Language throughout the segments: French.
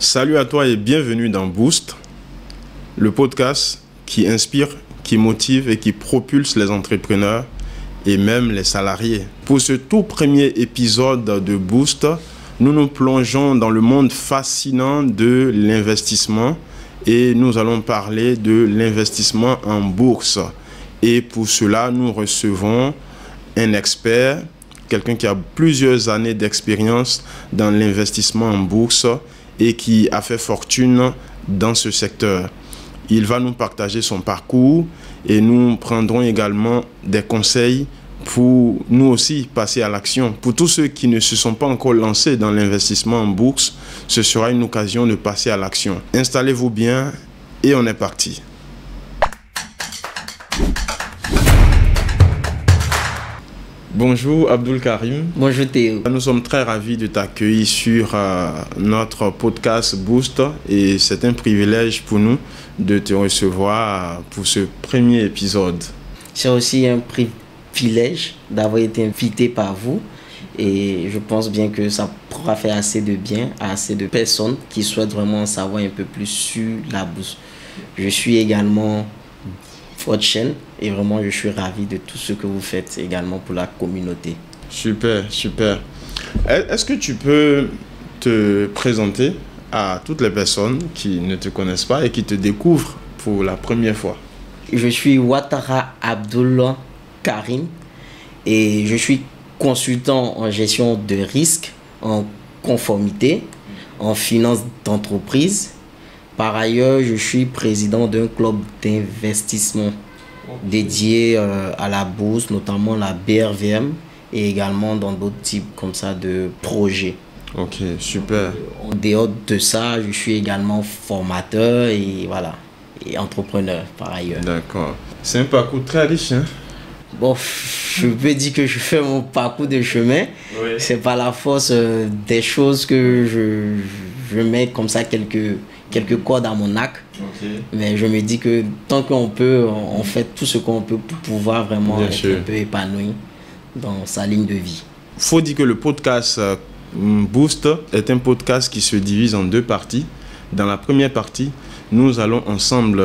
Salut à toi et bienvenue dans Boost, le podcast qui inspire, qui motive et qui propulse les entrepreneurs et même les salariés. Pour ce tout premier épisode de Boost, nous nous plongeons dans le monde fascinant de l'investissement et nous allons parler de l'investissement en bourse. Et pour cela, nous recevons un expert, quelqu'un qui a plusieurs années d'expérience dans l'investissement en bourse et qui a fait fortune dans ce secteur. Il va nous partager son parcours et nous prendrons également des conseils pour nous aussi passer à l'action. Pour tous ceux qui ne se sont pas encore lancés dans l'investissement en bourse, ce sera une occasion de passer à l'action. Installez-vous bien et on est parti. Bonjour Abdul Karim. Bonjour Théo. Nous sommes très ravis de t'accueillir sur notre podcast Boost et c'est un privilège pour nous de te recevoir pour ce premier épisode. C'est aussi un privilège d'avoir été invité par vous et je pense bien que ça pourra faire assez de bien à assez de personnes qui souhaitent vraiment en savoir un peu plus sur la bourse. Je suis également votre chaîne et vraiment je suis ravi de tout ce que vous faites également pour la communauté. Super, super. Est-ce que tu peux te présenter à toutes les personnes qui ne te connaissent pas et qui te découvrent pour la première fois? Je suis Ouattara Abdul Karim et je suis consultant en gestion de risque, en conformité, en finance d'entreprise. Par ailleurs, je suis président d'un club d'investissement dédié à la bourse, notamment la BRVM et également dans d'autres types comme ça de projets. Ok, super. En dehors de ça, je suis également formateur et voilà, et entrepreneur par ailleurs. D'accord. C'est un parcours très riche, hein? Bon, je peux dire que je fais mon parcours de chemin. Oui. C'est par la force des choses que je mets comme ça quelques cordes à mon arc. Okay. Mais je me dis que tant qu'on peut, on fait tout ce qu'on peut pour pouvoir vraiment être un peu épanoui dans sa ligne de vie. Il faut dire que le podcast Boost est un podcast qui se divise en deux parties. Dans la première partie, nous allons ensemble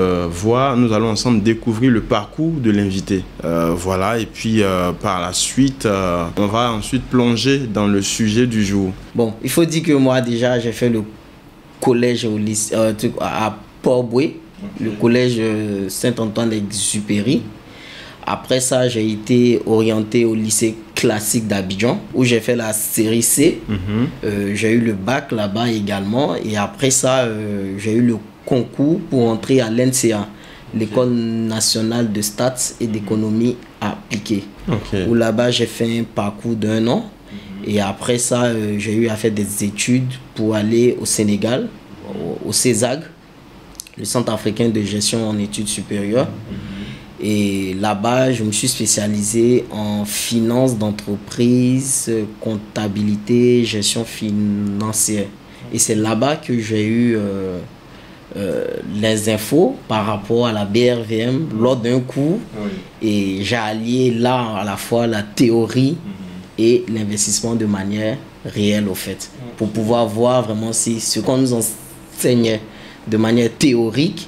découvrir le parcours de l'invité. Voilà, et puis par la suite, on va ensuite plonger dans le sujet du jour. Bon, il faut dire que moi déjà, j'ai fait le collège au lycée, à Port-Boué, le collège Saint-Antoine-d'Exupéry. Après ça, j'ai été orienté au lycée classique d'Abidjan, où j'ai fait la série C. J'ai eu le bac là-bas également. Et après ça, j'ai eu le concours pour entrer à l'NCA, l'École nationale de stats et d'économie appliquée. Où là-bas, j'ai fait un parcours d'1 an. Et après ça, j'ai eu à faire des études pour aller au Sénégal, au CESAG, le Centre africain de gestion en études supérieures. Et là-bas, je me suis spécialisé en finance d'entreprise, comptabilité, gestion financière. Et c'est là-bas que j'ai eu les infos par rapport à la BRVM lors d'un cours. Et j'ai allié là à la fois la théorie et l'investissement de manière réelle au fait, pour pouvoir voir vraiment si ce qu'on nous enseignait de manière théorique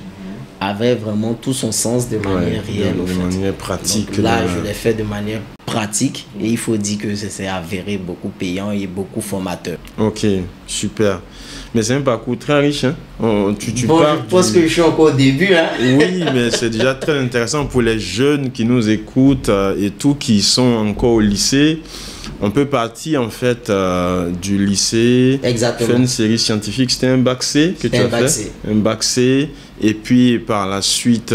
avait vraiment tout son sens de manière réelle au fait. De manière pratique. Donc là, je l'ai fait de manière pratique et il faut dire que c'est avéré beaucoup payant et beaucoup formateur. Ok, super. Mais c'est un parcours très riche, hein? Je pense que je suis encore au début, hein? Oui, mais c'est déjà très intéressant pour les jeunes qui nous écoutent et tous qui sont encore au lycée. On peut partir en fait du lycée, faire une série scientifique. C'était un bac C que tu as fait? Un bac C. Et puis par la suite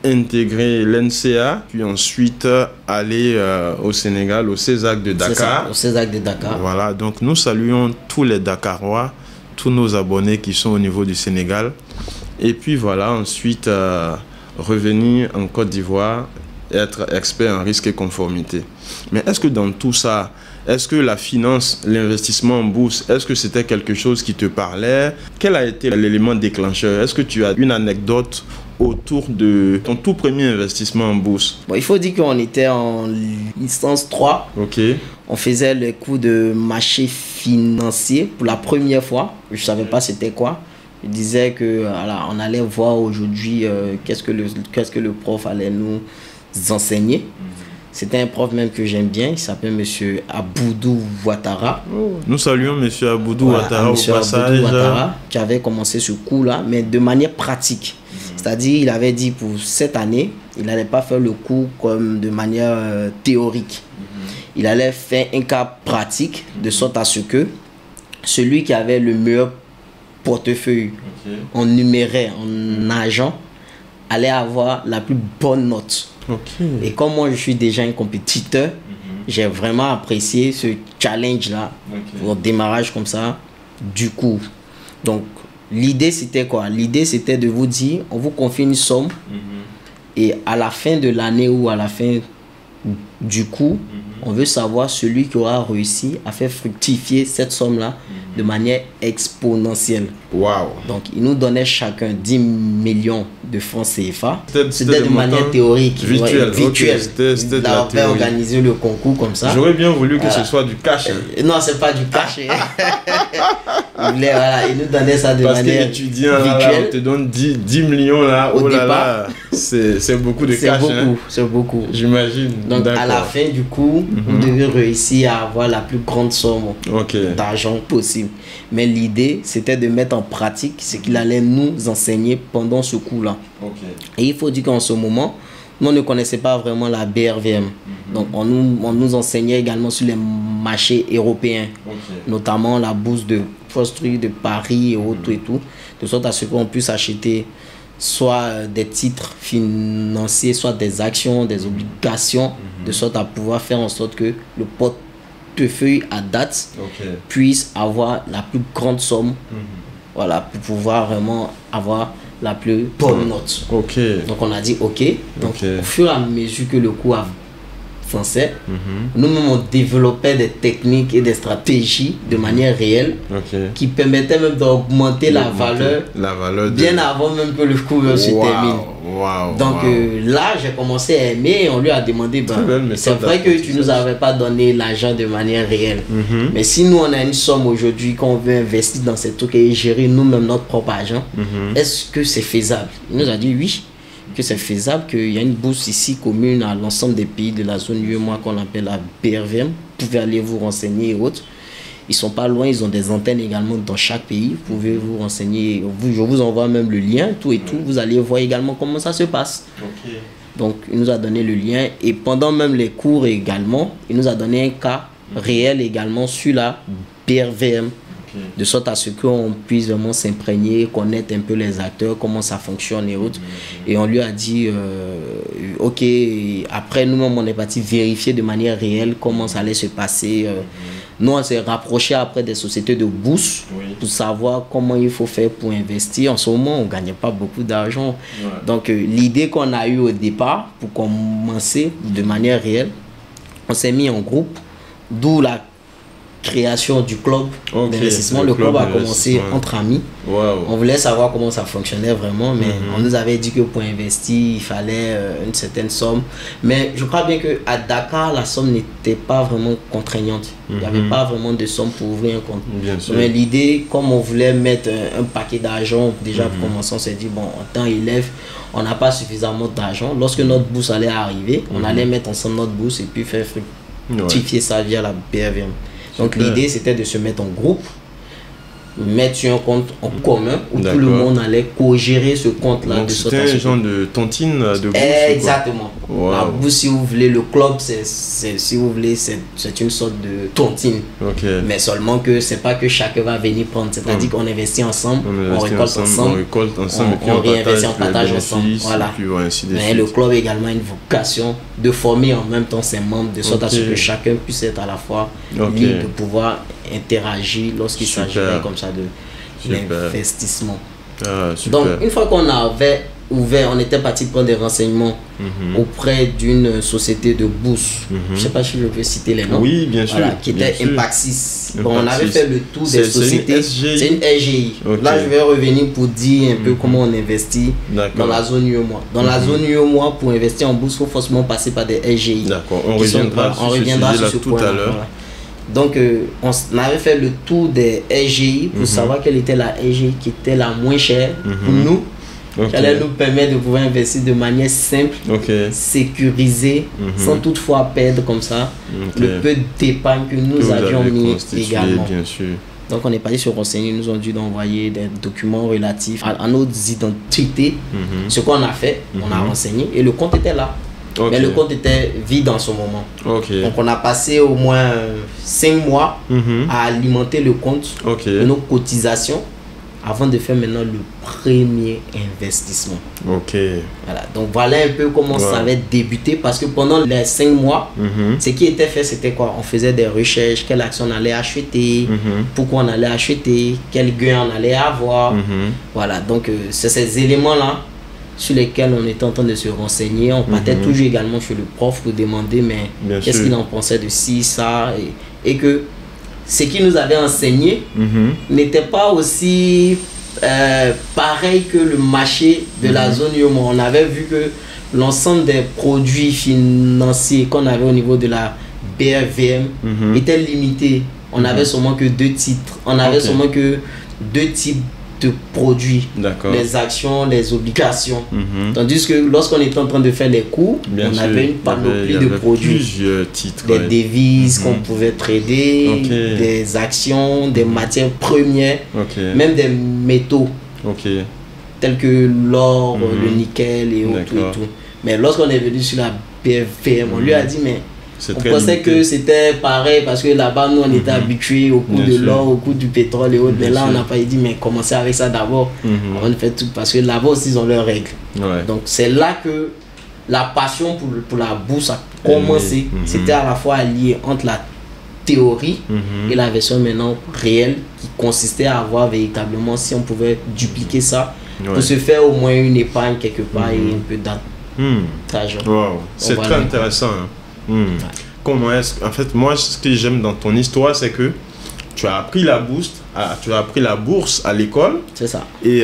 intégrer l'NCA, puis ensuite aller au Sénégal, au CESAC de Dakar. Au CESAC de Dakar. Voilà, donc nous saluons tous les Dakarois, tous nos abonnés qui sont au niveau du Sénégal. Et puis voilà, ensuite revenir en Côte d'Ivoire, être expert en risque et conformité. Mais est-ce que dans tout ça, est-ce que la finance, l'investissement en bourse, est-ce que c'était quelque chose qui te parlait? Quel a été l'élément déclencheur? Est-ce que tu as une anecdote autour de ton tout premier investissement en bourse? Bon, il faut dire qu'on était en licence 3. Ok. On faisait les cours de marché financier pour la première fois. Je ne savais pas c'était quoi. Je disais que voilà, on allait voir aujourd'hui qu'est-ce que le prof allait nous enseigner. C'était un prof même que j'aime bien, il s'appelle Monsieur Aboudou Ouattara. Nous saluons Monsieur Aboudou Ouattara au passage. Aboudou Ouattara, qui avait commencé ce cours-là, mais de manière pratique. C'est-à-dire, il avait dit pour cette année, il n'allait pas faire le cours comme de manière théorique. Il allait faire un cas pratique, de sorte à ce que celui qui avait le meilleur portefeuille en numéraire, en argent, allait avoir la plus bonne note. Et comme moi je suis déjà un compétiteur, j'ai vraiment apprécié ce challenge-là pour démarrage comme ça du cours. Donc l'idée c'était quoi? L'idée c'était de vous dire, on vous confie une somme et à la fin de l'année ou à la fin du cours, on veut savoir celui qui aura réussi à faire fructifier cette somme-là de manière exponentielle. Wow. Donc, ils nous donnaient chacun 10 millions de francs CFA. C'était de manière théorique. Virtuelle. Virtuelle. Okay. C'était de la théorie. On avait organisé le concours comme ça. J'aurais bien voulu que ce soit du cash. Non, c'est pas du cash. Ils nous donnaient ça de manière étudiant, virtuelle. On te donne 10 millions là. Au départ, c'est beaucoup de cash. C'est beaucoup. J'imagine. Donc, à la fin du cours, vous devez réussir à avoir la plus grande somme d'argent possible. Mais l'idée, c'était de mettre en pratique ce qu'il allait nous enseigner pendant ce cours-là. Et il faut dire qu'en ce moment, nous ne connaissons pas vraiment la BRVM. Donc, on nous enseignait également sur les marchés européens, notamment la bourse de de Paris et autres et tout, de sorte à ce qu'on puisse acheter soit des titres financiers, soit des actions, des obligations, de sorte à pouvoir faire en sorte que le portefeuille à date puisse avoir la plus grande somme, voilà, pour pouvoir vraiment avoir la plus bonne note. Donc on a dit ok. Donc au fur et à mesure que le cours avançait, nous-mêmes on développait des techniques et des stratégies de manière réelle qui permettaient même d'augmenter la valeur bien avant même que le cours se termine. Donc là j'ai commencé à aimer et on lui a demandé c'est vrai que tu nous avais pas donné l'argent de manière réelle, mais si nous on a une somme aujourd'hui qu'on veut investir dans ces trucs et gérer nous-mêmes notre propre argent, est-ce que c'est faisable? Il nous a dit oui, que c'est faisable, qu'il y a une bourse ici commune à l'ensemble des pays de la zone UEMOA qu'on appelle la BRVM. Vous pouvez aller vous renseigner et autres. Ils sont pas loin, ils ont des antennes également dans chaque pays. Vous pouvez vous renseigner, je vous envoie même le lien, tout et tout. Vous allez voir également comment ça se passe. Donc il nous a donné le lien et pendant même les cours également, il nous a donné un cas réel également sur la BRVM. De sorte à ce qu'on puisse vraiment s'imprégner, connaître un peu les acteurs, comment ça fonctionne et autres. Et on lui a dit, ok, après nous-mêmes on est parti vérifier de manière réelle comment ça allait se passer. Nous on s'est rapproché après des sociétés de bourse pour savoir comment il faut faire pour investir. En ce moment on ne gagnait pas beaucoup d'argent. Donc l'idée qu'on a eue au départ pour commencer de manière réelle, on s'est mis en groupe, d'où la création du club d'investissement. Le club a commencé entre amis. On voulait savoir comment ça fonctionnait vraiment, mais on nous avait dit que pour investir, il fallait une certaine somme. Mais je crois bien qu'à Dakar, la somme n'était pas vraiment contraignante. Il n'y avait pas vraiment de somme pour ouvrir un compte. Mais l'idée, comme on voulait mettre un paquet d'argent, déjà pour commencer, on s'est dit, bon, en tant élève, on n'a pas suffisamment d'argent. Lorsque notre bourse allait arriver, on allait mettre ensemble notre bourse et puis faire fructifier ça via la BRVM. Donc l'idée c'était de se mettre en groupe, mettre sur un compte en commun où tout le monde allait co-gérer ce compte-là. Donc c'était un genre de tontine de bourse. Exactement. La bourse, si vous voulez, le club, si vous voulez, c'est une sorte de tontine. Mais seulement que c'est pas que chacun va venir prendre. C'est-à-dire qu'on investit ensemble, on récolte ensemble, on réinvestit, on partage ensemble. Voilà. Mais le club a également une vocation de former en même temps ses membres, de sorte à ce que chacun puisse être à la fois libre de pouvoir interagir lorsqu'il s'agirait comme ça de l'investissement. Donc une fois qu'on avait ouvert, on était parti prendre des renseignements auprès d'une société de bourse. Je ne sais pas si je peux citer les noms. Oui, bien sûr. Qui était Impaxis. Bon, on avait fait le tour des sociétés. C'est une SGI. Là, je vais revenir pour dire un peu comment on investit dans la zone UEMOA. Dans la zone UEMOA, pour investir en bourse, il faut forcément passer par des SGI. D'accord, on reviendra sur ce point tout à l'heure. Donc, on avait fait le tour des SGI pour savoir quelle était la SGI qui était la moins chère pour nous. Qui allait nous permettre de pouvoir investir de manière simple, sécurisée, sans toutefois perdre comme ça le peu d'épargne que nous avions mis également. Bien sûr. Donc on est parti se renseigner, ils nous ont dû envoyer des documents relatifs à nos identités. Ce qu'on a fait, on a renseigné et le compte était là. Mais le compte était vide en ce moment. Donc on a passé au moins 5 mois à alimenter le compte de nos cotisations avant de faire maintenant le premier investissement. Voilà. Donc voilà un peu comment ça avait débuté, parce que pendant les 5 mois, ce qui était fait, c'était quoi? On faisait des recherches, quelle action on allait acheter, pourquoi on allait acheter, quel gain on allait avoir. Voilà, donc c'est ces éléments-là sur lesquels on était en train de se renseigner. On partait toujours également chez le prof pour demander mais qu'est-ce qu'il en pensait de ci, ça, et que ce qu'il nous avait enseigné n'était pas aussi pareil que le marché de la zone Yoma. On avait vu que l'ensemble des produits financiers qu'on avait au niveau de la BRVM était limité. On avait seulement que 2 titres. On avait seulement que 2 types de produits, les actions, les obligations. Tandis que lorsqu'on était en train de faire les cours, on avait une panoplie de produits, plusieurs titres, des devises qu'on pouvait trader, des actions, des matières premières, même des métaux tels que l'or, le nickel et autres et tout. Mais lorsqu'on est venu sur la BFM, on lui a dit mais on pensait que c'était pareil parce que là-bas, nous, on était habitués au coût de l'or, au coût du pétrole et autres. Mais là, on n'a pas dit, mais commencez avec ça d'abord. On fait tout parce que là-bas aussi, ils ont leurs règles. Donc, c'est là que la passion pour la bourse a commencé. C'était à la fois lié entre la théorie et la version maintenant réelle qui consistait à voir véritablement si on pouvait dupliquer ça pour se faire au moins une épargne quelque part et un peu d'argent. C'est très intéressant. Comment est-ce en fait, moi ce que j'aime dans ton histoire, c'est que tu as appris la bourse à l'école. C'est ça. Et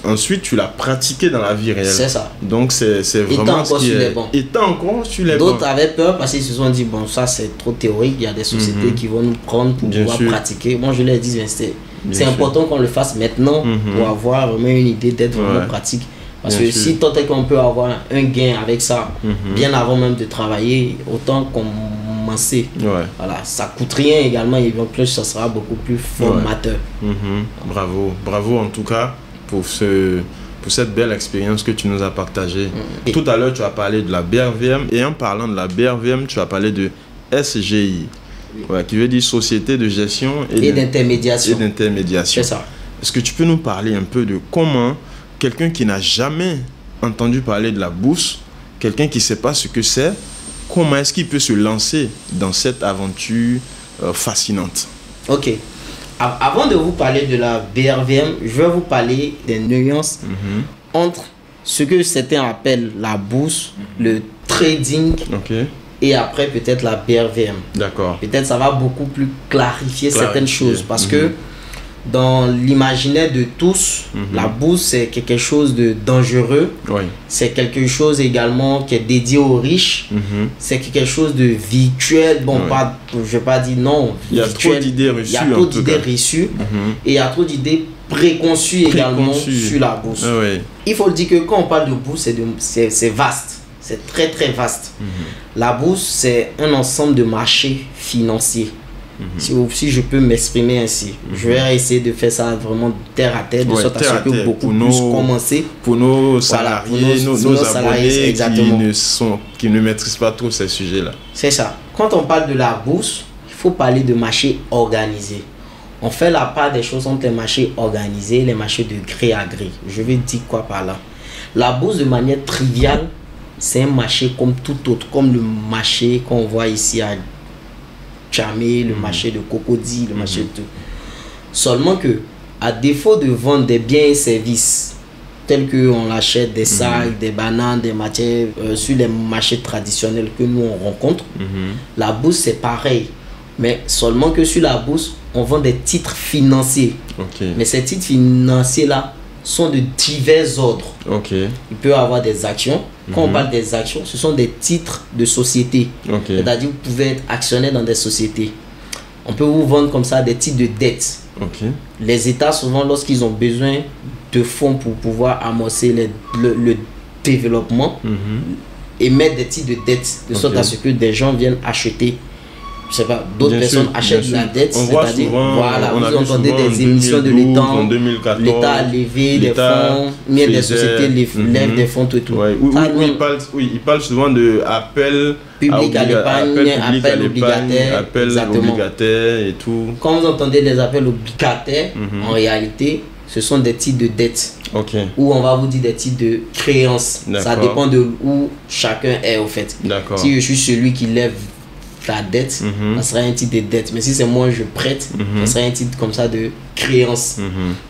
ensuite tu l'as pratiqué dans la vie réelle. C'est ça. Donc c'est vraiment ce qui est. Étant encore sur les D'autres avaient peur parce qu'ils se sont dit bon, ça c'est trop théorique, il y a des sociétés qui vont nous prendre pour pouvoir pratiquer. Moi je leur ai dit c'est important qu'on le fasse maintenant pour avoir vraiment une idée d'être vraiment pratique. Parce que si tant est qu'on peut avoir un gain avec ça, bien avant même de travailler, autant commencer. Voilà, ça coûte rien également, et en plus ça sera beaucoup plus formateur. Bravo en tout cas pour cette belle expérience que tu nous as partagée. Tout à l'heure tu as parlé de la BRVM, et en parlant de la BRVM, tu as parlé de SGI, qui veut dire Société de gestion et d'intermédiation. C'est ça. Est-ce que tu peux nous parler un peu de comment quelqu'un qui n'a jamais entendu parler de la bourse, quelqu'un qui ne sait pas ce que c'est, comment est-ce qu'il peut se lancer dans cette aventure fascinante? Avant de vous parler de la BRVM, je vais vous parler des nuances entre ce que certains appellent la bourse, le trading, et après peut-être la BRVM. Peut-être ça va beaucoup plus clarifier certaines choses, parce que dans l'imaginaire de tous, la bourse c'est quelque chose de dangereux, c'est quelque chose également qui est dédié aux riches, c'est quelque chose de virtuel, je ne vais pas dire non, il y a trop d'idées reçues, et il y a trop d'idées préconçues également sur la bourse. Il faut le dire que quand on parle de bourse, c'est vaste, c'est très très vaste. La bourse c'est un ensemble de marchés financiers. Si je peux m'exprimer ainsi, je vais essayer de faire ça vraiment terre à terre, de sorte à ce que beaucoup puissent commencer. Pour nos salariés, nos abonnés qui ne maîtrisent pas trop ces sujets-là. C'est ça. Quand on parle de la bourse, il faut parler de marché organisé. On fait la part des choses entre les marchés organisés et les marchés de gré à gré. Je vais dire quoi par là? La bourse, de manière triviale, c'est un marché comme tout autre, comme le marché qu'on voit ici à le marché de Cocody, le marché de tout. Seulement que, à défaut de vendre des biens et services tels qu'on achète des sacs, des bananes, des matières sur les marchés traditionnels que nous on rencontre, la bourse c'est pareil. Mais seulement que sur la bourse, on vend des titres financiers. Mais ces titres financiers-là sont de divers ordres. Il peut y avoir des actions. Quand on parle des actions, ce sont des titres de société. C'est-à-dire que vous pouvez être actionnaire dans des sociétés. on peut vous vendre comme ça des types de dettes. Ok. Les États, souvent, lorsqu'ils ont besoin de fonds pour pouvoir amorcer le développement, émettent des types de dettes, de sorte à ce que des gens viennent acheter. Je sais pas, d'autres personnes achètent la dette, c'est-à-dire, voilà, vous entendez des émissions de l'État, l'État a levé des fonds, bien des sociétés lèvent des fonds, tout et tout. Ouais. Il parle souvent de appel public à l'épargne, appel obligataire et tout. Quand vous entendez des appels obligataires, en réalité, ce sont des types de dettes. Okay. Ou on va vous dire des types de créances. Ça dépend de où chacun est au fait. Si je suis celui qui lève la dette, ça sera un type de dette. Mais si c'est moi je prête, ça sera un type comme ça de créance.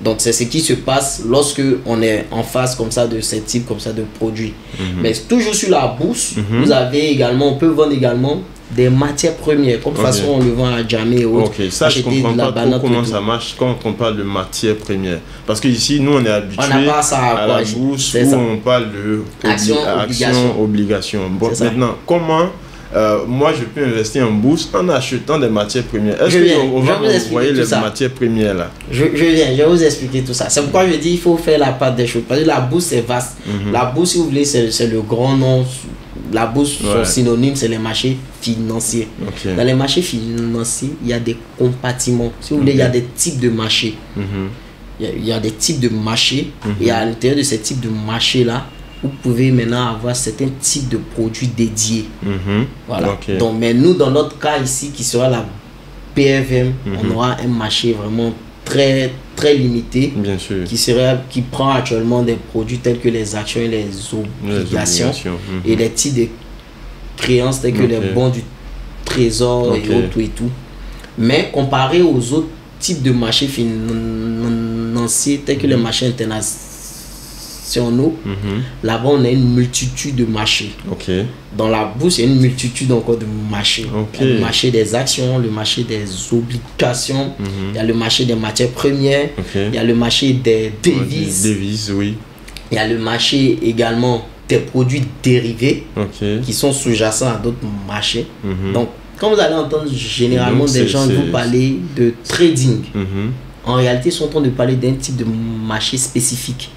Donc c'est ce qui se passe lorsque on est en face comme ça de ce type comme ça de produits. Mais toujours sur la bourse, vous avez également, on peut vendre également des matières premières. Comme de toute façon on le vend à Jamé et autres. Ça je comprends pas trop comment ça marche quand on parle de matières premières. Parce que ici nous on est habitué à la bourse où on parle de action, obligation. Bon, maintenant comment moi je peux investir en bourse en achetant des matières premières? Est-ce qu'on va envoyer les matières premières là? Je vais vous expliquer tout ça. C'est pourquoi je dis il faut faire la part des choses. Parce que la bourse c'est vaste. La bourse, si vous voulez, c'est le grand nom. La bourse, son synonyme, c'est les marchés financiers. Dans les marchés financiers, il y a des compartiments. Si vous voulez, il y a des types de marchés. Il y a des types de marchés. Et à l'intérieur de ces types de marchés-là, vous pouvez maintenant avoir certains types de produits dédiés. Voilà. Donc, mais nous, dans notre cas ici, qui sera la BFM, on aura un marché vraiment très, très limité. Bien sûr. Qui prend actuellement des produits tels que les actions et les obligations. Et des types de créances tels que les bons du trésor et autres et tout. Mais comparé aux autres types de marchés financiers tels que les marchés internationaux, là-bas on a une multitude de marchés. Dans la bourse, il y a une multitude encore de marchés. Il y a le marché des actions, le marché des obligations, il y a le marché des matières premières, il y a le marché des devises, il y a le marché également des produits dérivés qui sont sous-jacents à d'autres marchés. Donc, quand vous allez entendre généralement des gens vous parler de trading, en réalité, ils sont en train de parler d'un type de marché spécifique.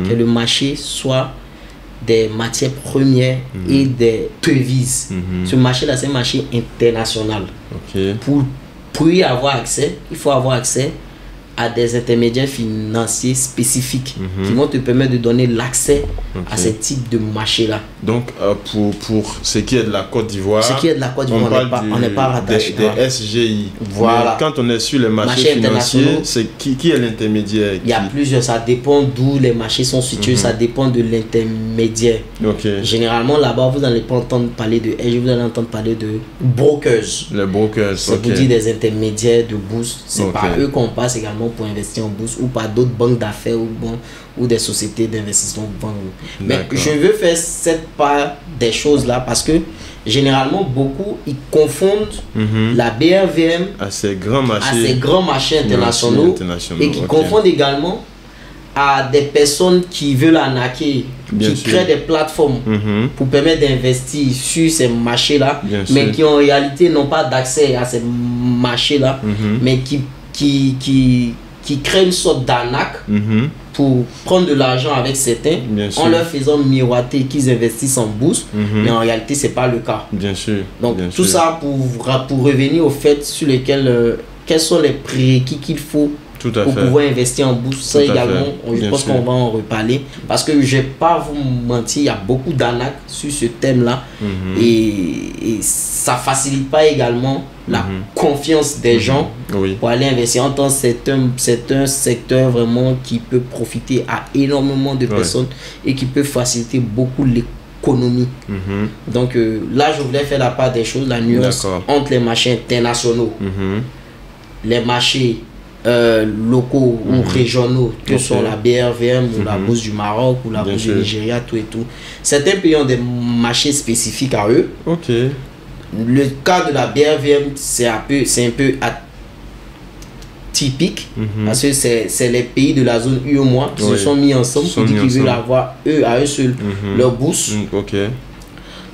Que le marché soit des matières premières et des devises. Ce marché-là, c'est un marché international. Pour y avoir accès, il faut avoir accès à des intermédiaires financiers spécifiques qui vont te permettre de donner l'accès à ce type de marché-là. Donc, pour ce qui est de la Côte d'Ivoire, on n'est pas rattaché. Des SGI. Voilà. Mais quand on est sur les marchés financiers, c'est qui est l'intermédiaire? Il y a plusieurs, ça dépend d'où les marchés sont situés, ça dépend de l'intermédiaire. Généralement, là-bas, vous n'allez pas entendre parler de SGI, vous allez entendre parler de brokers. Les brokers, c'est pour dire des intermédiaires de bourse. C'est par eux qu'on passe également pour investir en bourse ou par d'autres banques d'affaires ou des sociétés d'investissement. Mais je veux faire cette part des choses là parce que généralement beaucoup ils confondent la BRVM à ces grands marchés internationaux et qui confondent également à des personnes qui veulent arnaquer, qui créent des plateformes pour permettre d'investir sur ces marchés là, mais qui en réalité n'ont pas d'accès à ces marchés là, mais qui créent une sorte d'arnaque pour prendre de l'argent avec certains en leur faisant miroiter qu'ils investissent en bourse, mais en réalité c'est pas le cas. Donc tout ça pour revenir au fait sur lesquels quels sont les prérequis qu'il faut pour pouvoir investir en bourse. Ça également, je pense qu'on va en reparler parce que je ne vais pas vous mentir, il y a beaucoup d'arnaques sur ce thème là et ça facilite pas également la confiance des gens pour aller investir. En tant que c'est un secteur vraiment qui peut profiter à énormément de personnes et qui peut faciliter beaucoup l'économie. Donc là je voulais faire la part des choses, la nuance entre les marchés internationaux, les marchés locaux ou régionaux que sont la BRVM ou la bourse du Maroc ou la bourse du Nigeria, tout et tout. Certains pays ont des marchés spécifiques à eux. Le cas de la BRVM, c'est un peu atypique parce que c'est les pays de la zone UEMOA qui se sont mis ensemble pour dire qu'ils veulent avoir à eux seuls leur bourse.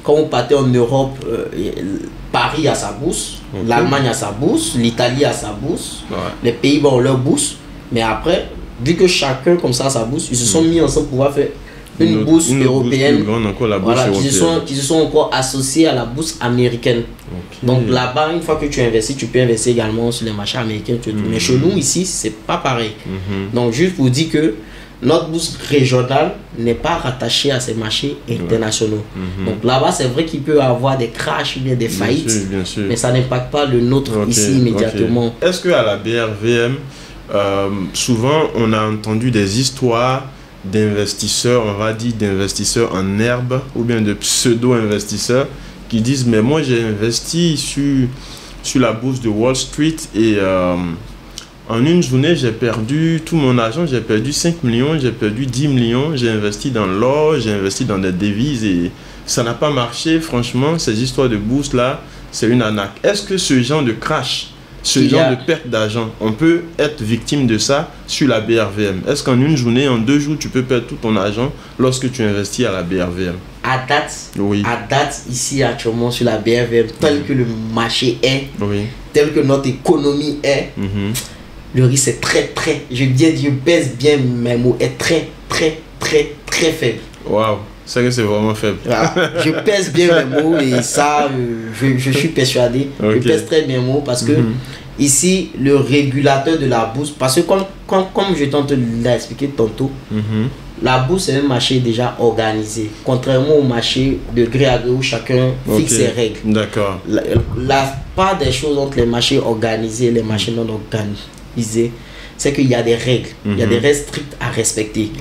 Quand vous partez en Europe, Paris a sa bourse, Ok. l'Allemagne a sa bourse, l'Italie a sa bourse, Ouais. les Pays-Bas ont leur bourse. Mais après, vu que chacun comme ça a sa bourse, ils se sont mis ensemble pour pouvoir faire une bourse européenne. Plus grande encore, la bourse Voilà, européenne. qui se sont encore associés à la bourse américaine. Ok. Donc là-bas, une fois que tu investis, tu peux investir également sur les marchés américains. Mais chez nous, ici, c'est pas pareil. Donc juste pour dire que notre bourse régionale n'est pas rattachée à ces marchés internationaux. Donc là-bas, c'est vrai qu'il peut y avoir des crashs ou bien des faillites, Bien sûr, bien sûr. mais ça n'impacte pas le nôtre Ok, ici immédiatement. ok. Est-ce qu'à la BRVM, souvent on a entendu des histoires d'investisseurs, on va dire d'investisseurs en herbe ou bien de pseudo-investisseurs qui disent mais moi j'ai investi sur la bourse de Wall Street et en une journée j'ai perdu tout mon argent, j'ai perdu 5 millions, j'ai perdu 10 millions, j'ai investi dans l'or, j'ai investi dans des devises et ça n'a pas marché. Franchement, ces histoires de bourse là, c'est une arnaque. Est-ce que ce genre de crash, ce genre de perte d'argent, on peut être victime de ça sur la BRVM? Est-ce qu'en une journée, en 2 jours, tu peux perdre tout ton argent lorsque tu investis à la BRVM? À date, ici actuellement sur la BRVM, tel que le marché est, tel que notre économie est, le risque est très, je pèse bien mes mots, est très faible. Waouh, c'est que c'est vraiment faible. Voilà. Je pèse bien mes mots et ça, je suis persuadé. Ok. Je pèse très bien mes mots parce que ici, le régulateur de la bourse, parce que comme je t'ai expliqué tantôt, la bourse est un marché déjà organisé, contrairement au marché de gré à gré où chacun fixe ses règles. D'accord. La part des choses entre les marchés organisés et les marchés non organisés, c'est qu'il y a des règles, il y a des règles strictes à respecter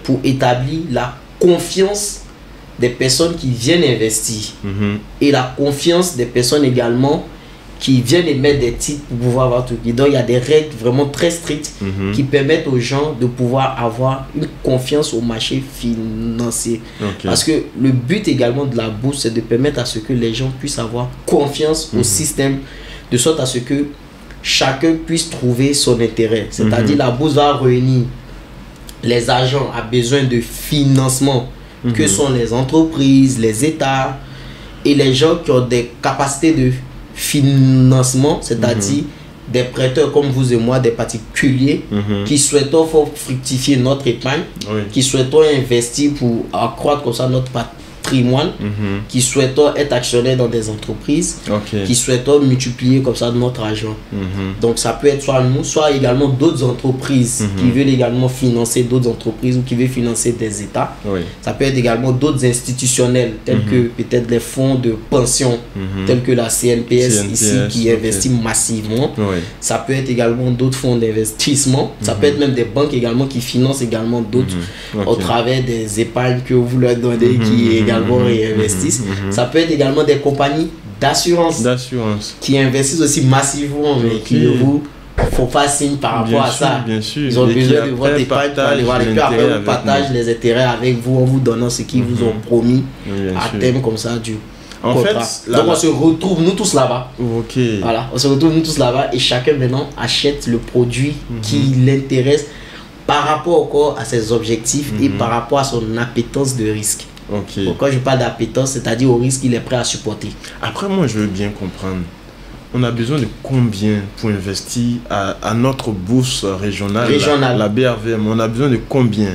pour établir la confiance des personnes qui viennent investir et la confiance des personnes également qui viennent émettre des titres pour pouvoir avoir tout. Et donc il y a des règles vraiment très strictes qui permettent aux gens de pouvoir avoir une confiance au marché financier. Parce que le but également de la bourse, c'est de permettre à ce que les gens puissent avoir confiance au système, de sorte à ce que chacun puisse trouver son intérêt. C'est-à-dire la bourse va réunir les agents à besoin de financement que sont les entreprises, les États et les gens qui ont des capacités de financement, c'est-à-dire des prêteurs comme vous et moi, des particuliers qui souhaitons faire fructifier notre épargne, qui souhaitons investir pour accroître comme ça notre patrimoine, qui souhaitons être actionnaires dans des entreprises, qui souhaitons multiplier comme ça notre argent. Donc ça peut être soit nous, soit également d'autres entreprises qui veulent également financer d'autres entreprises ou qui veulent financer des États. Ça peut être également d'autres institutionnels tels que peut-être les fonds de pension tels que la CNPS ici qui investit massivement. Ça peut être également d'autres fonds d'investissement. Ça peut être même des banques également qui financent également d'autres au travers des épargnes que vous leur donnez qui également réinvestissent. Ça peut être également des compagnies d'assurance qui investissent aussi massivement mais qui ne vous font pas signe par rapport à ça. Ils ont besoin de votre épargne pour aller voir. Et puis après, on partage les intérêts avec vous en vous donnant ce qu'ils vous ont promis à terme comme ça du contrat. Donc on se retrouve nous tous là-bas. Voilà, on se retrouve nous tous là-bas et chacun maintenant achète le produit qui l'intéresse par rapport encore à ses objectifs et par rapport à son appétence de risque. Quand je parle d'appétence, c'est-à-dire au risque qu'il est prêt à supporter. Après, moi, je veux bien comprendre. On a besoin de combien pour investir à notre bourse régionale, la BRVM? On a besoin de combien?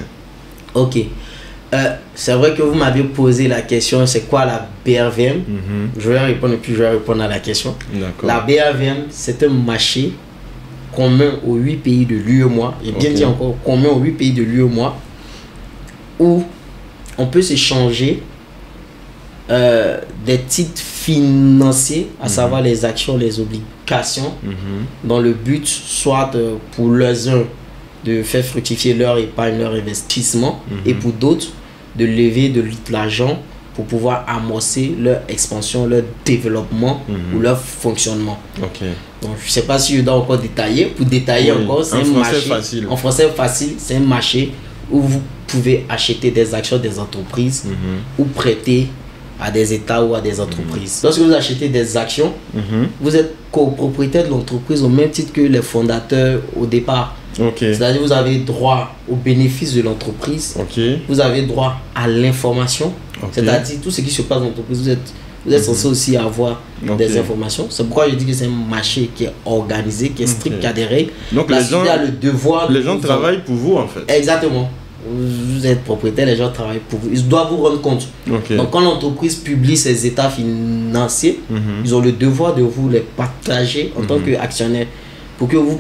C'est vrai que vous m'avez posé la question, c'est quoi la BRVM? Je vais répondre et puis je vais répondre à la question. La BRVM, c'est un marché commun aux 8 pays de l'UEMOA. J'ai bien dit encore commun aux 8 pays de l'UEMOA où on peut s'échanger des titres financiers, à savoir les actions, les obligations, dans le but soit pour les uns de faire fructifier leur épargne, leur investissement, et pour d'autres de lever de l'argent pour pouvoir amorcer leur expansion, leur développement ou leur fonctionnement. Donc je ne sais pas si je dois encore détailler. Pour détailler encore, c'est un marché facile. En français facile, c'est un marché où vous pouvez acheter des actions des entreprises ou prêter à des États ou à des entreprises. Lorsque vous achetez des actions, vous êtes copropriétaire de l'entreprise au même titre que les fondateurs au départ. C'est-à-dire vous avez droit aux bénéfices de l'entreprise, vous avez droit à l'information, c'est-à-dire tout ce qui se passe dans l'entreprise, vous êtes vous êtes censé aussi avoir des informations. C'est pourquoi je dis que c'est un marché qui est organisé, qui est strict, qui a des règles. Donc la les gens, a le devoir les gens travaillent pour vous en fait. Exactement. Vous êtes propriétaire, les gens travaillent pour vous. Ils doivent vous rendre compte. Donc quand l'entreprise publie ses états financiers, ils ont le devoir de vous les partager en tant qu'actionnaire pour que vous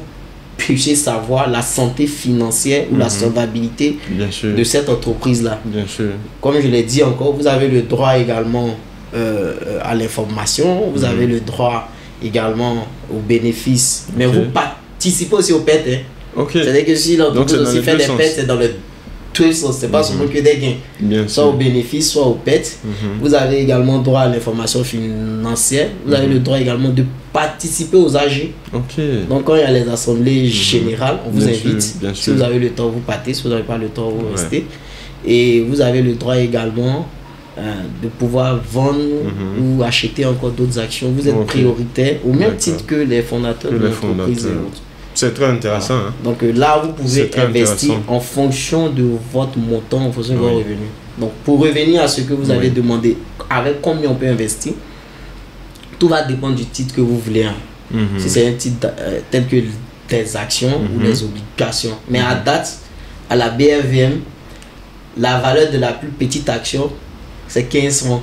puissiez savoir la santé financière ou la solvabilité de cette entreprise-là. Comme je l'ai dit encore, vous avez le droit également à l'information, vous avez le droit également aux bénéfices, mais vous participez aussi aux pertes. C'est-à-dire que si l'entreprise aussi fait des pertes, c'est dans le c'est pas seulement que des gains, soit aux bénéfices, soit aux pertes. Vous avez également droit à l'information financière, vous avez le droit également de participer aux AG. Donc quand il y a les assemblées générales, on vous invite. Si vous avez le temps, vous partez. Si vous n'avez pas le temps, vous restez. Et vous avez le droit également de pouvoir vendre ou acheter encore d'autres actions. Vous êtes prioritaire au même titre que les fondateurs de l'entreprise et autres. C'est très intéressant. Hein? Donc là, vous pouvez investir en fonction de votre montant, en fonction de vos revenus. Donc pour revenir à ce que vous avez demandé, avec combien on peut investir, tout va dépendre du titre que vous voulez. Si c'est un titre tel que des actions ou des obligations. Mais à date, à la BRVM, la valeur de la plus petite action, c'est 15 francs.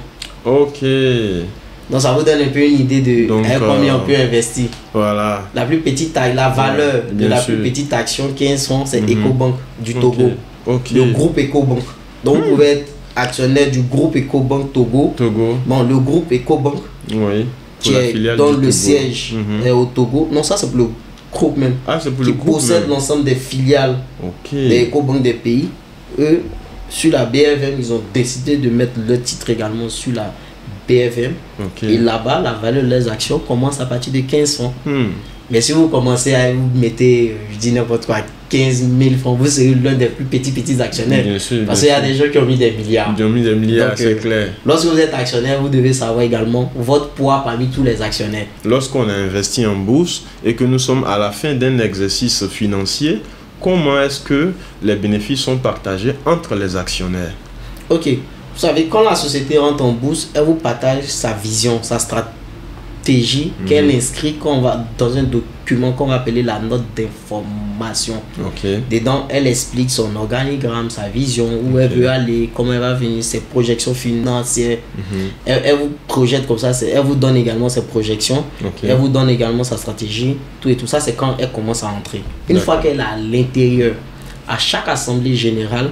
Donc ça vous donne un peu une idée de combien on peut investir. Voilà. La plus petite taille, la valeur de la plus petite action, 15 francs, c'est Ecobank du Togo. Le groupe Ecobank. Donc vous pouvez être actionnaire du groupe Ecobank Togo. Bon, le groupe Ecobank, qui est dans le siège est au Togo. Non, ça c'est pour le groupe même. C'est pour qui le groupe possède l'ensemble des filiales des Ecobank des pays. Eux, sur la BRVM, ils ont décidé de mettre le titre également sur la BFM. Et là-bas, la valeur de leurs actions commence à partir de 15 francs. Mais si vous commencez à vous mettez, je dis n'importe quoi, 15 000 francs, vous serez l'un des plus petits actionnaires. Parce qu'il y a des gens qui ont mis des milliards. Ils ont mis des milliards, c'est clair. Lorsque vous êtes actionnaire, vous devez savoir également votre poids parmi tous les actionnaires. Lorsqu'on a investi en bourse et que nous sommes à la fin d'un exercice financier, comment est-ce que les bénéfices sont partagés entre les actionnaires? Vous savez, quand la société rentre en bourse, elle vous partage sa vision, sa stratégie qu'elle inscrit dans un document qu'on va appeler la note d'information. Dedans, elle explique son organigramme, sa vision, où elle veut aller, comment elle va venir, ses projections financières. Elle vous projette comme ça, elle vous donne également ses projections, elle vous donne également sa stratégie, tout et tout ça, c'est quand elle commence à entrer. Une fois qu'elle est à l'intérieur, à chaque assemblée générale,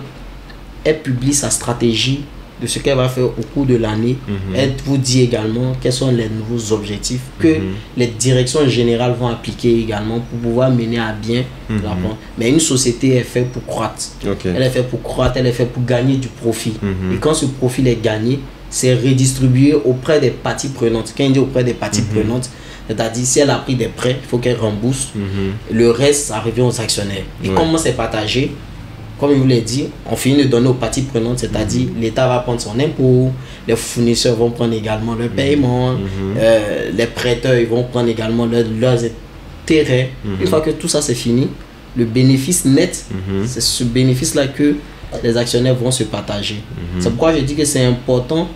elle publie sa stratégie de ce qu'elle va faire au cours de l'année. Elle vous dit également quels sont les nouveaux objectifs que les directions générales vont appliquer également pour pouvoir mener à bien la plan. Mais une société est faite pour croître. Elle est faite pour croître, elle est faite pour gagner du profit. Et quand ce profit est gagné, c'est redistribué auprès des parties prenantes. Quand on dit auprès des parties prenantes, c'est-à-dire si elle a pris des prêts, il faut qu'elle rembourse. Le reste, ça revient aux actionnaires. Et comment c'est partagé? Comme je vous l'ai dit, on finit de donner aux parties prenantes, c'est-à-dire l'État va prendre son impôt, les fournisseurs vont prendre également leur paiement, les prêteurs ils vont prendre également leurs intérêts. Une fois que tout ça c'est fini, le bénéfice net, c'est ce bénéfice-là que les actionnaires vont se partager. C'est pourquoi je dis que c'est important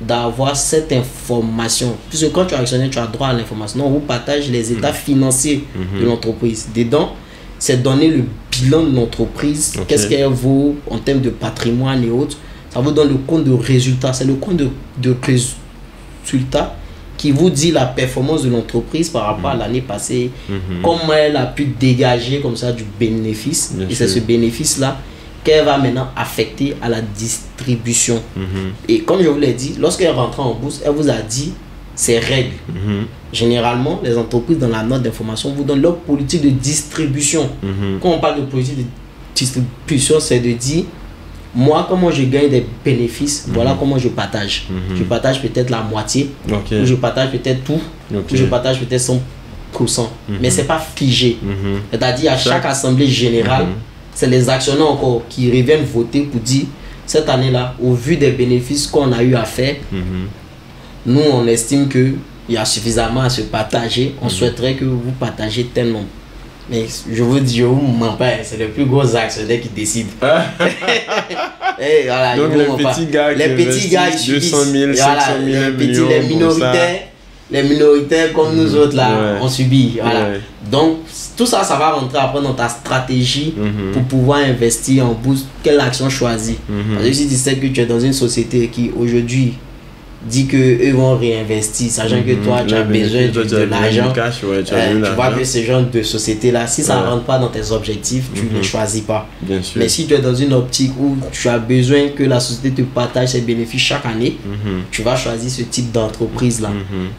d'avoir cette information. Puisque quand tu es actionnaire, tu as droit à l'information. On vous partage les états financiers de l'entreprise. Dedans, c'est donner le bilan de l'entreprise, qu'est-ce qu'elle vaut en termes de patrimoine et autres. Ça vous donne le compte de résultat. C'est le compte de résultat qui vous dit la performance de l'entreprise par rapport à l'année passée, comment elle a pu dégager comme ça du bénéfice. Et c'est ce bénéfice-là qu'elle va maintenant affecter à la distribution. Et comme je vous l'ai dit, lorsqu'elle rentre en bourse, elle vous a dit ses règles. Généralement, les entreprises dans la note d'information vous donnent leur politique de distribution. Quand on parle de politique de distribution, c'est de dire moi, comment je gagne des bénéfices, voilà comment je partage. Je partage peut-être la moitié, ou je partage peut-être tout, ou je partage peut-être 100%. Mais c'est pas figé. C'est-à-dire à chaque assemblée générale, c'est les actionnaires encore qui reviennent voter pour dire cette année-là, au vu des bénéfices qu'on a eu à faire, nous on estime qu'il y a suffisamment à se partager. On souhaiterait que vous partagez tel nombre. Mais je vous mens pas, c'est le plus gros actionnaire qui décide. Et voilà, donc les petits gars qui 200 000, 500 000, les minoritaires comme nous autres là, on subit. Voilà. Donc tout ça, ça va rentrer après dans ta stratégie pour pouvoir investir en bourse. Quelle action choisir? Parce que si tu sais que tu es dans une société qui aujourd'hui dit qu'eux vont réinvestir, sachant que toi tu as besoin de l'argent, tu vois que ce genre de société là, si ça ne rentre pas dans tes objectifs, tu ne les choisis pas. Bien sûr. Mais si tu es dans une optique où tu as besoin que la société te partage ses bénéfices chaque année, tu vas choisir ce type d'entreprise là.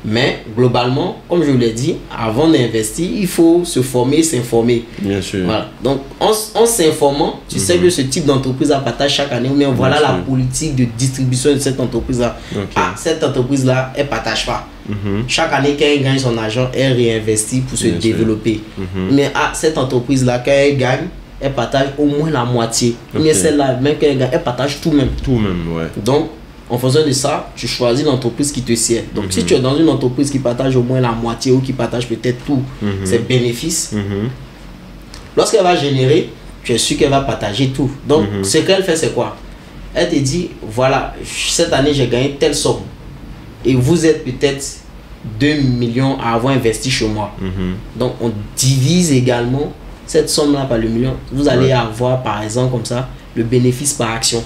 Mais globalement, comme je vous l'ai dit, avant d'investir, il faut se former, s'informer. Bien sûr. Voilà. Donc en s'informant, tu sais que ce type d'entreprise là partage chaque année, mais voilà la politique de distribution de cette entreprise là. Cette entreprise là, elle partage pas. Chaque année, quand elle gagne son argent, elle réinvestit pour se développer. Mais cette entreprise là, quand elle gagne, elle partage au moins la moitié. Mais celle-là, même quand elle gagne, elle partage tout même. Tout même, ouais. Donc, en fonction de ça, tu choisis l'entreprise qui te sert. Donc, si tu es dans une entreprise qui partage au moins la moitié ou qui partage peut-être tous ses bénéfices, lorsqu'elle va générer, tu es sûr qu'elle va partager tout. Donc, ce qu'elle fait, c'est quoi? Elle te dit, voilà, cette année, j'ai gagné telle somme. Et vous êtes peut-être 2 millions à avoir investi chez moi. Donc, on divise également cette somme-là par le million. Vous allez avoir, par exemple, comme ça, le bénéfice par action.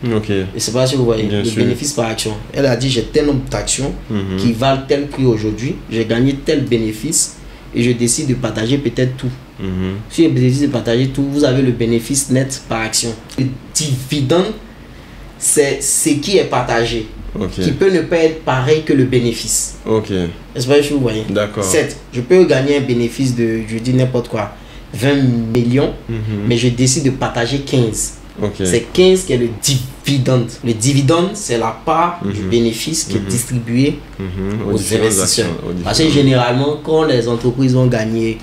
Et c'est pas si vous voyez, bénéfice par action. Elle a dit, j'ai tel nombre d'actions qui valent tel prix aujourd'hui. J'ai gagné tel bénéfice et je décide de partager peut-être tout. Si je décide de partager tout, vous avez le bénéfice net par action. Le dividende, c'est ce qui est partagé, qui peut ne pas être pareil que le bénéfice. Est-ce que vous voyez? D'accord. 7. Je peux gagner un bénéfice de, je dis n'importe quoi, 20 millions, mais je décide de partager 15. C'est 15 qui est le dividende. Le dividende, c'est la part du bénéfice qui est distribuée aux investisseurs. Parce que généralement, quand les entreprises vont gagner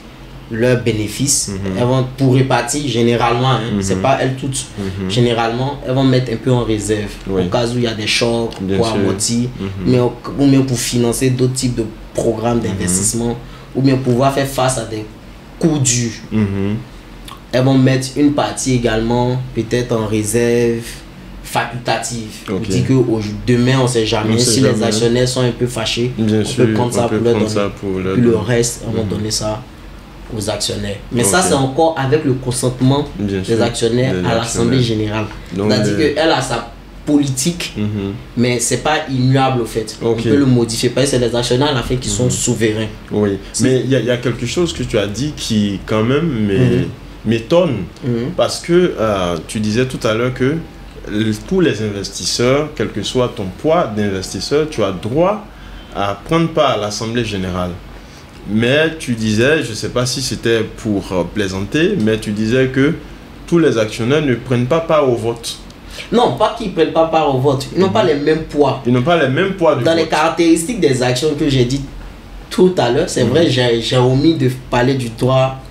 leurs bénéfices, elles vont pour répartir généralement, c'est pas elles toutes, généralement elles vont mettre un peu en réserve au cas où il y a des chocs pour amortir, ou bien pour financer d'autres types de programmes d'investissement, ou bien pouvoir faire face à des coups durs. Elles vont mettre une partie également peut-être en réserve facultative. On dit que demain on sait jamais, si les actionnaires sont un peu fâchés, on peut prendre ça pour leur donner, puis le reste on va donner ça aux actionnaires. Mais ça, c'est encore avec le consentement des actionnaires à l'Assemblée générale. C'est-à-dire qu'elle a sa politique, mais c'est pas immuable au fait. On peut le modifier. Parce que c'est les actionnaires à la fin qui sont souverains. Mais il y a quelque chose que tu as dit qui, quand même, m'étonne. Parce que tu disais tout à l'heure que tous les investisseurs, quel que soit ton poids d'investisseur, tu as droit à prendre part à l'Assemblée générale. Mais tu disais, je ne sais pas si c'était pour plaisanter, mais tu disais que tous les actionnaires ne prennent pas part au vote. Non, pas qu'ils ne prennent pas part au vote. Ils n'ont pas les mêmes poids. Ils n'ont pas les mêmes poids de Dans vote. les caractéristiques des actions que j'ai dit tout à l'heure, c'est vrai, j'ai omis de parler du droit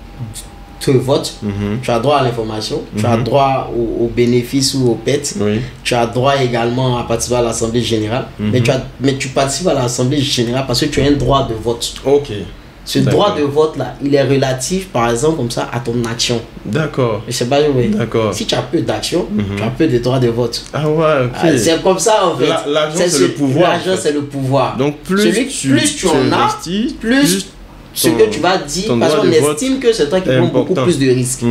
de vote. Tu as droit à l'information, tu as droit aux bénéfices ou aux pertes. Tu as droit également à participer à l'Assemblée générale. Mais tu participes à l'Assemblée générale parce que tu as un droit de vote. Ce droit de vote là, il est relatif par exemple comme ça à ton action. D'accord. Je sais pas, si tu as peu d'action, tu as peu de droit de vote. Ah ouais, ok. C'est comme ça en fait. L'argent c'est le pouvoir. L'argent c'est le pouvoir. Donc plus tu en as, plus ce que tu vas dire, parce qu'on estime que c'est toi qui prends beaucoup plus de risques.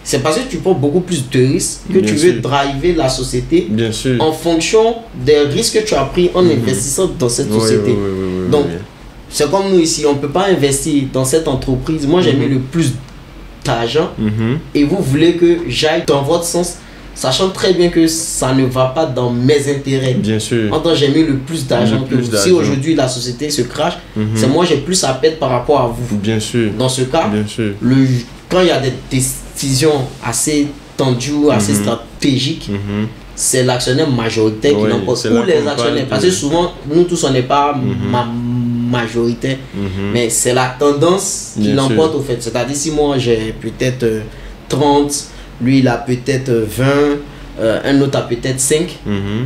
C'est parce que tu prends beaucoup plus de risques que tu veux driver la société en fonction des risques que tu as pris en investissant dans cette société. Donc, c'est comme nous ici, on ne peut pas investir dans cette entreprise. Moi, j'ai mis le plus d'argent et vous voulez que j'aille dans votre sens, sachant très bien que ça ne va pas dans mes intérêts. Bien sûr. En tant que j'ai mis le plus d'argent que vous. Si aujourd'hui la société se crache, c'est moi j'ai plus à perdre par rapport à vous. Bien sûr. Dans ce cas, quand il y a des décisions assez tendues, assez stratégiques, c'est l'actionnaire majoritaire qui l'emporte. Ou les actionnaires. Parce que souvent, nous tous, on n'est pas majoritaire, mais c'est la tendance qui l'emporte au fait. C'est-à-dire si moi j'ai peut-être 30, lui il a peut-être 20, un autre a peut-être 5.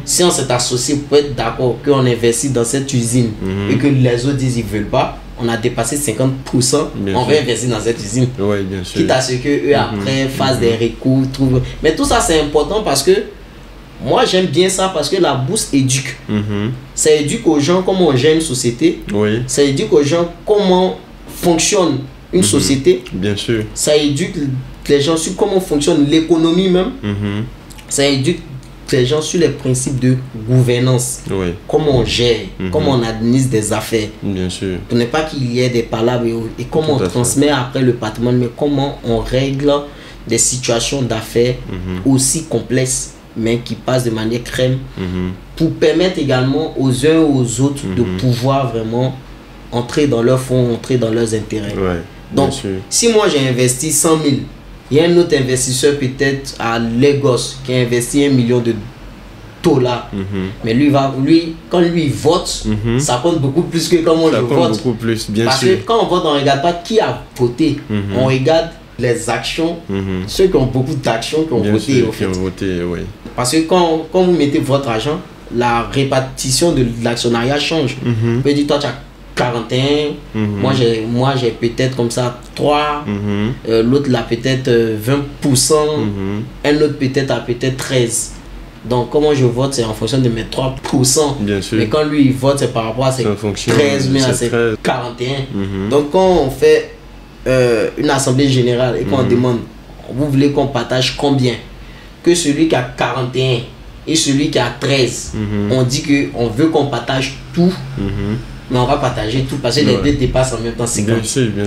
Si on s'est associé pour être d'accord qu'on investit dans cette usine et que les autres disent ils veulent pas, on a dépassé 50%, on va investir dans cette usine. Oui, bien sûr. Quitte à ce qu'eux, après, fassent des recours, trouvent. Mais tout ça, c'est important parce que moi, j'aime bien ça parce que la bourse éduque. Ça éduque aux gens comment on gère une société. Oui. Ça éduque aux gens comment fonctionne une société. Bien sûr. Ça éduque les gens sur comment fonctionne l'économie même. Ça éduque les gens sur les principes de gouvernance. Oui. Comment on gère, comment on administre des affaires. Bien sûr. Pour ne pas qu'il y ait des palabres et comment Tout on à fait. transmet après le patrimoine, mais comment on règle des situations d'affaires aussi complexes, mais qui passent de manière crème, pour permettre également aux uns aux autres de pouvoir vraiment entrer dans leurs fonds, entrer dans leurs intérêts. Ouais. Donc, Bien sûr. si moi j'ai investi 100 000, il y a un autre investisseur peut-être à Lagos qui a investi 1 million de dollars. Mais lui, quand lui vote, ça compte beaucoup plus que quand moi Ça je compte vote. beaucoup plus, bien Parce sûr. que quand on vote, on ne regarde pas qui a voté. On regarde les actions, ceux qui ont beaucoup d'actions qui ont Bien voté. sûr, Au qui fait. ont voté, oui. Parce que quand vous mettez votre argent, la répartition de l'actionnariat change. On peut dire, toi, tu as 41, moi j'ai peut-être comme ça 3, l'autre là peut-être 20%, un autre peut-être à peut-être 13. Donc comment je vote, c'est en fonction de mes 3%. Bien sûr. Mais quand lui il vote, c'est par rapport à ses C'est en fonction 13, mais à de ses ses 13. 41. Donc quand on fait une assemblée générale et qu'on demande, vous voulez qu'on partage combien? Que celui qui a 41 et celui qui a 13, on dit qu'on veut qu'on partage tout. Mais on va partager tout parce que les deux dépassent en même temps 50. Bien sûr, bien